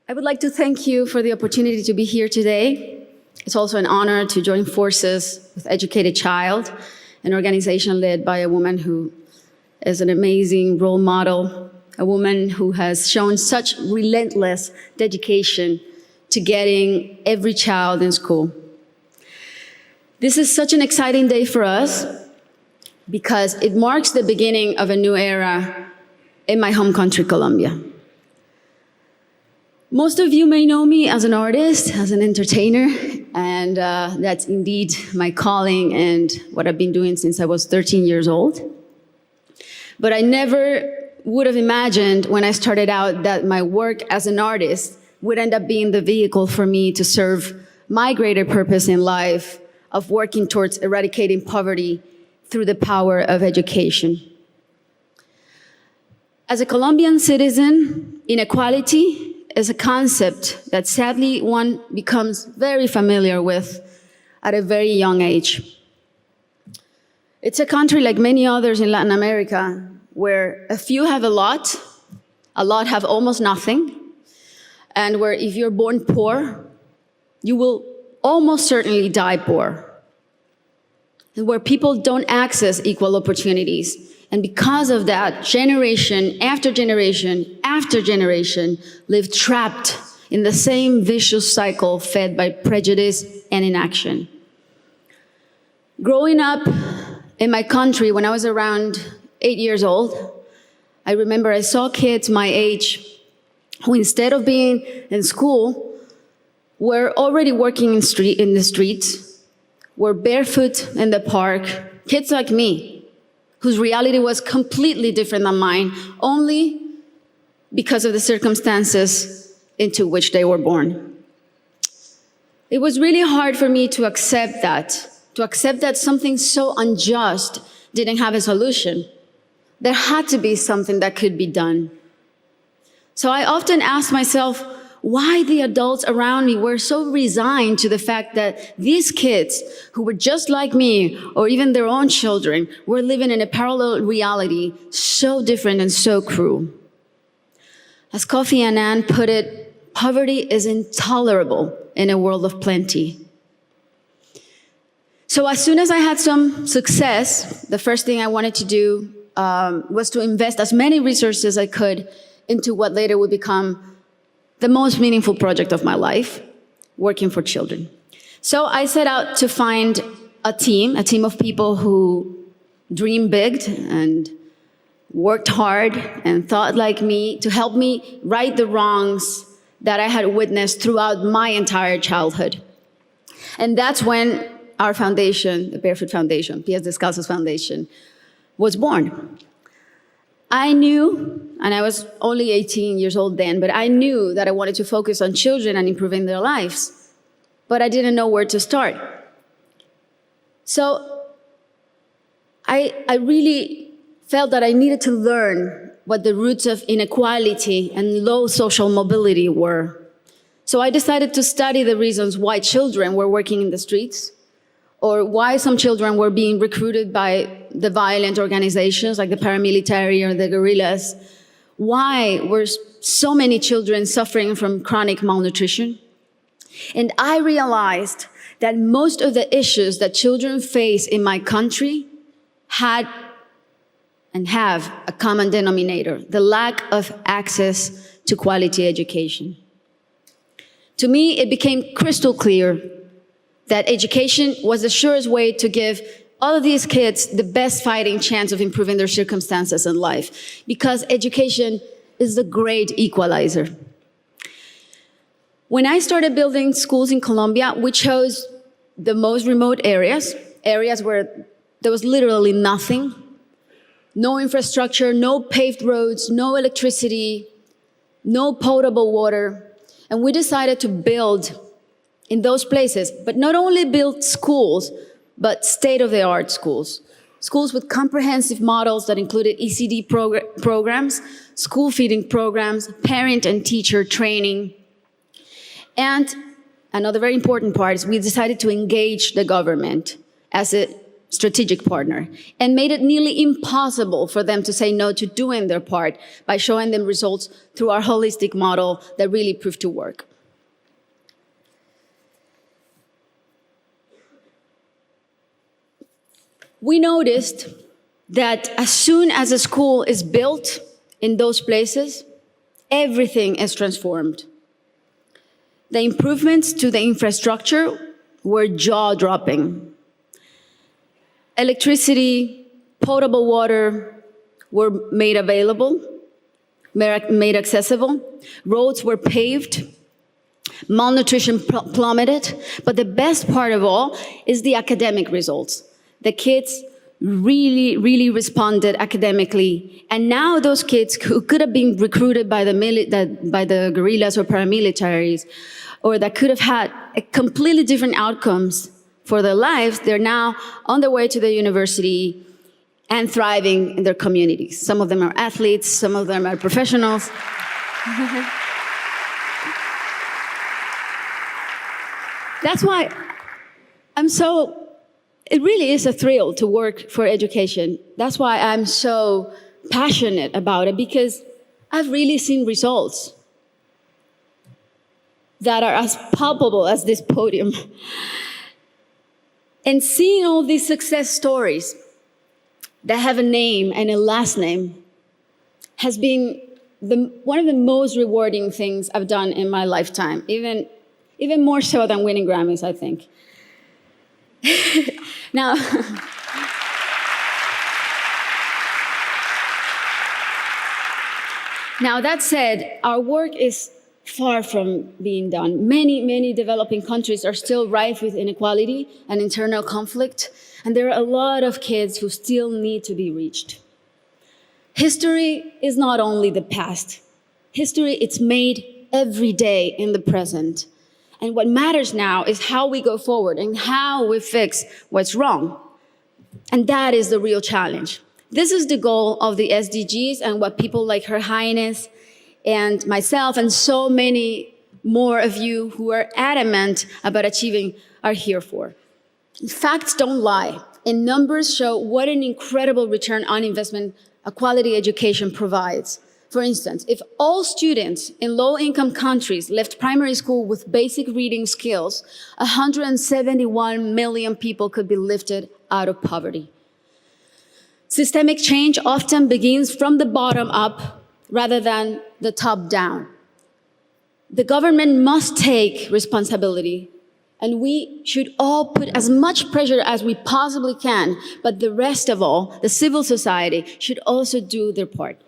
I would like to thank you for the opportunity to be here today. It's also an honor to join forces with Educated Child, an organization led by a woman who is an amazing role model, a woman who has shown such relentless dedication to getting every child in school. This is such an exciting day for us because it marks the beginning of a new era in my home country, Colombia. Most of you may know me as an artist, as an entertainer, and that's indeed my calling and what I've been doing since I was 13 years old. But I never would have imagined when I started out that my work as an artist would end up being the vehicle for me to serve my greater purpose in life of working towards eradicating poverty through the power of education. As a Colombian citizen, inequality is a concept that sadly one becomes very familiar with at a very young age. It's a country like many others in Latin America where a few have a lot have almost nothing, and where if you're born poor, you will almost certainly die poor, and where people don't access equal opportunities. And because of that, generation after generation after generation live trapped in the same vicious cycle fed by prejudice and inaction. Growing up in my country when I was around 8 years old, I remember I saw kids my age who, instead of being in school, were already working in the streets, were barefoot in the park, kids like me, whose reality was completely different than mine, only because of the circumstances into which they were born. It was really hard for me to accept that something so unjust didn't have a solution. There had to be something that could be done. So I often asked myself why the adults around me were so resigned to the fact that these kids, who were just like me, or even their own children, were living in a parallel reality so different and so cruel. As Kofi Annan put it, poverty is intolerable in a world of plenty. So as soon as I had some success, the first thing I wanted to do was to invest as many resources as I could into what later would become the most meaningful project of my life, working for children. So I set out to find a team of people who dreamed big and worked hard and thought like me to help me right the wrongs that I had witnessed throughout my entire childhood. And that's when our foundation, the Barefoot Foundation, Pies Descalzos Foundation, was born. I knew, and I was only 18 years old then, but I knew that I wanted to focus on children and improving their lives, but I didn't know where to start. So I really felt that I needed to learn what the roots of inequality and low social mobility were. So I decided to study the reasons why children were working in the streets, or why some children were being recruited by the violent organizations like the paramilitary or the guerrillas. Why were so many children suffering from chronic malnutrition? And I realized that most of the issues that children face in my country had and have a common denominator: the lack of access to quality education. To me, it became crystal clear that education was the surest way to give all of these kids the best fighting chance of improving their circumstances in life, because education is the great equalizer. When I started building schools in Colombia, we chose the most remote areas where there was literally nothing, no infrastructure, no paved roads, no electricity, no potable water. And we decided to build in those places, but not only build schools, but state-of-the-art schools. Schools with comprehensive models that included ECD programs, school feeding programs, parent and teacher training. And another very important part is we decided to engage the government as a strategic partner and made it nearly impossible for them to say no to doing their part by showing them results through our holistic model that really proved to work. We noticed that as soon as a school is built in those places, everything is transformed. The improvements to the infrastructure were jaw-dropping. Electricity, potable water were made available, made accessible. Roads were paved. Malnutrition plummeted. But the best part of all is the academic results. The kids really responded academically. And now those kids who could have been recruited by the guerrillas or paramilitaries, or that could have had completely different outcomes for their lives, they're now on their way to the university and thriving in their communities. Some of them are athletes, some of them are professionals. That's why it really is a thrill to work for education. That's why I'm so passionate about it, because I've really seen results that are as palpable as this podium. And seeing all these success stories that have a name and a last name has been one of the most rewarding things I've done in my lifetime, even more so than winning Grammys, I think. Now, that said, our work is far from being done. Many developing countries are still rife with inequality and internal conflict, and there are a lot of kids who still need to be reached. History is not only the past. History, it's made every day in the present. And what matters now is how we go forward and how we fix what's wrong. And that is the real challenge. This is the goal of the SDGs and what people like Her Highness and myself and so many more of you who are adamant about achieving are here for. Facts don't lie, and numbers show what an incredible return on investment a quality education provides. For instance, if all students in low-income countries left primary school with basic reading skills, 171 million people could be lifted out of poverty. Systemic change often begins from the bottom up rather than the top down. The government must take responsibility, and we should all put as much pressure as we possibly can, but the rest of all, the civil society, should also do their part.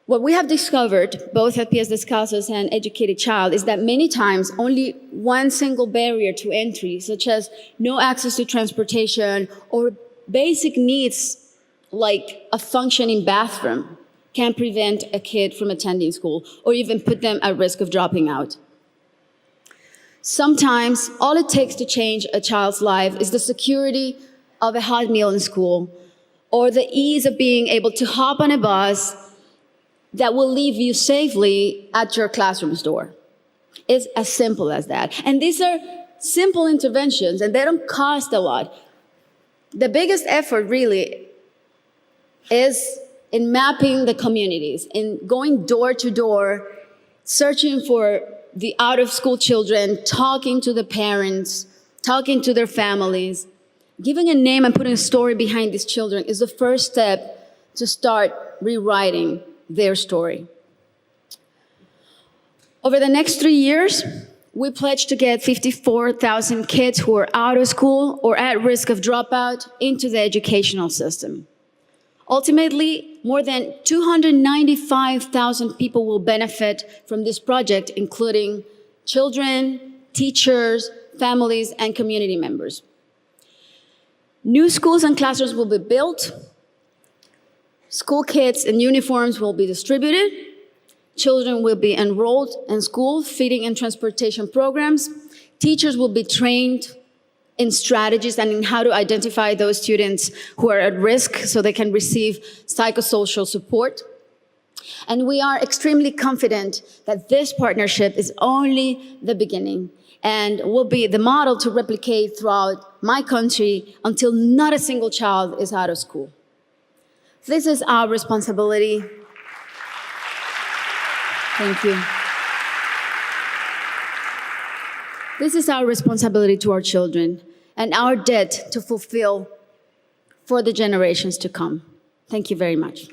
What we have discovered, both at Pies Descalzos and Educated Child, is that many times only one single barrier to entry, such as no access to transportation or basic needs like a functioning bathroom, can prevent a kid from attending school or even put them at risk of dropping out. Sometimes all it takes to change a child's life is the security of a hot meal in school or the ease of being able to hop on a bus that will leave you safely at your classroom's door. It's as simple as that. And these are simple interventions and they don't cost a lot. The biggest effort really is in mapping the communities, in going door to door, searching for the out-of-school children, talking to the parents, talking to their families. Giving a name and putting a story behind these children is the first step to start rewriting their story. Over the next 3 years, we pledged to get 54,000 kids who are out of school or at risk of dropout into the educational system. Ultimately, more than 295,000 people will benefit from this project, including children, teachers, families, and community members. New schools and classrooms will be built. School kits and uniforms will be distributed. Children will be enrolled in school, feeding and transportation programs. Teachers will be trained in strategies and in how to identify those students who are at risk so they can receive psychosocial support. And we are extremely confident that this partnership is only the beginning and will be the model to replicate throughout my country until not a single child is out of school. This is our responsibility. Thank you. This is our responsibility to our children and our debt to fulfill for the generations to come. Thank you very much.